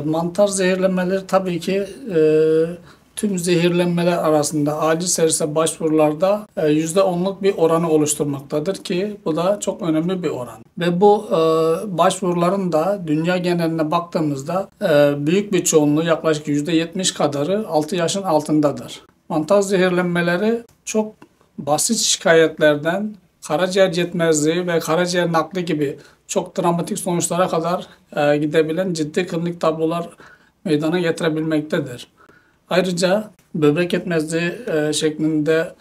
Mantar zehirlenmeleri tabii ki tüm zehirlenmeler arasında acil servise başvurularda %10'luk bir oranı oluşturmaktadır ki bu da çok önemli bir oran. Ve bu başvuruların da dünya geneline baktığımızda büyük bir çoğunluğu yaklaşık %70 kadarı 6 yaşın altındadır. Mantar zehirlenmeleri çok basit şikayetlerden karaciğer yetmezliği ve karaciğer nakli gibi çok dramatik sonuçlara kadar gidebilen ciddi klinik tablolar meydana getirebilmektedir. Ayrıca böbrek yetmezliği şeklinde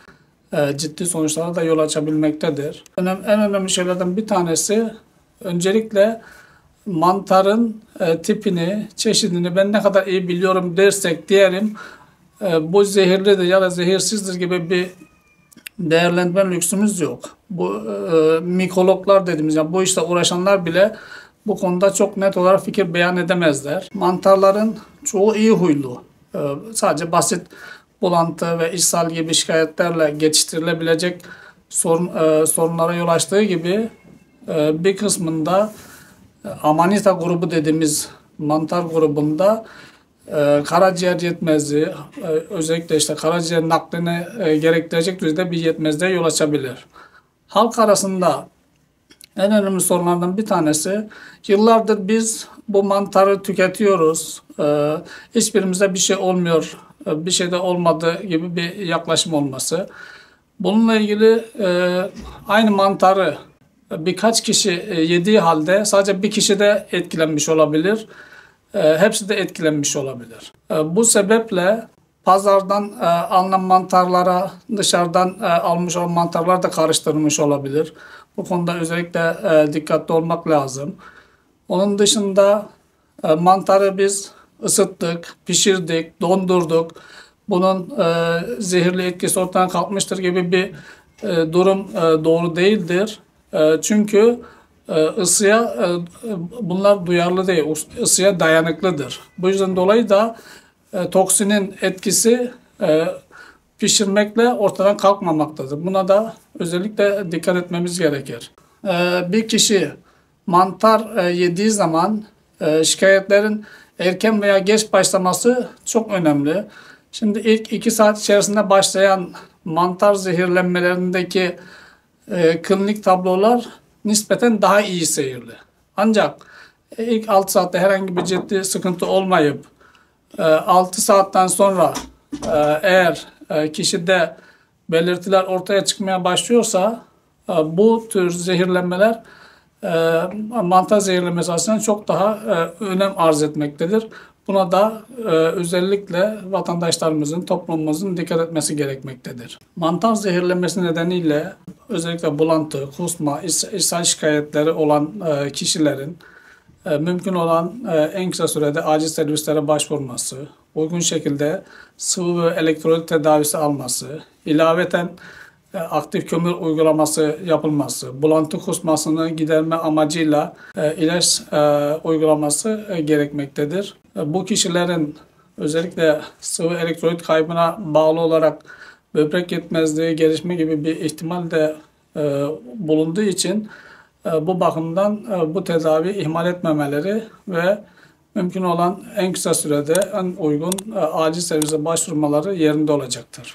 ciddi sonuçlara da yol açabilmektedir. En önemli şeylerden bir tanesi öncelikle mantarın tipini, çeşidini ben ne kadar iyi biliyorum dersek diyelim bu zehirlidir ya da zehirsizdir gibi bir değerlendirme lüksümüz yok. Bu mikologlar dediğimiz yani bu işte uğraşanlar bile bu konuda çok net olarak fikir beyan edemezler. Mantarların çoğu iyi huylu. Sadece basit bulantı ve ishal gibi şikayetlerle geçiştirilebilecek sorunlara yol açtığı gibi bir kısmında Amanita grubu dediğimiz mantar grubunda karaciğer yetmezliği, özellikle işte karaciğer naklini gerektirecek düzeyde bir yetmezliğe yol açabilir. Halk arasında en önemli sorunlardan bir tanesi, yıllardır biz bu mantarı tüketiyoruz, hiçbirimize bir şey olmuyor, bir şey de olmadı gibi bir yaklaşım olması. Bununla ilgili aynı mantarı birkaç kişi yediği halde sadece bir kişi de etkilenmiş olabilir. Hepsi de etkilenmiş olabilir. Bu sebeple pazardan alınan mantarlara dışarıdan almış olan mantarlar da karıştırılmış olabilir. Bu konuda özellikle dikkatli olmak lazım. Onun dışında mantarı biz ısıttık, pişirdik, dondurduk. Bunun zehirli etkisi ortadan kalkmıştır gibi bir durum doğru değildir. Çünkü ısıya bunlar duyarlı değil, ısıya dayanıklıdır. Bu yüzden dolayı da toksinin etkisi pişirmekle ortadan kalkmamaktadır. Buna da özellikle dikkat etmemiz gerekir. Bir kişi mantar yediği zaman şikayetlerin erken veya geç başlaması çok önemli. Şimdi ilk 2 saat içerisinde başlayan mantar zehirlenmelerindeki klinik tablolar nispeten daha iyi seyirli. Ancak ilk 6 saatte herhangi bir ciddi sıkıntı olmayıp 6 saatten sonra eğer kişide belirtiler ortaya çıkmaya başlıyorsa bu tür zehirlenmeler mantar zehirlenmesi açısından çok daha önem arz etmektedir. Buna da özellikle vatandaşlarımızın, toplumumuzun dikkat etmesi gerekmektedir. Mantar zehirlenmesi nedeniyle özellikle bulantı, kusma, ishal şikayetleri olan kişilerin mümkün olan en kısa sürede acil servislere başvurması, uygun şekilde sıvı ve elektrolit tedavisi alması, ilaveten aktif kömür uygulaması yapılması, bulantı kusmasını giderme amacıyla ilaç uygulaması gerekmektedir. Bu kişilerin özellikle sıvı elektrolit kaybına bağlı olarak böbrek yetmezliği gelişme gibi bir ihtimal de bulunduğu için bu bakımdan bu tedavi ihmal etmemeleri ve mümkün olan en kısa sürede en uygun acil servise başvurmaları yerinde olacaktır.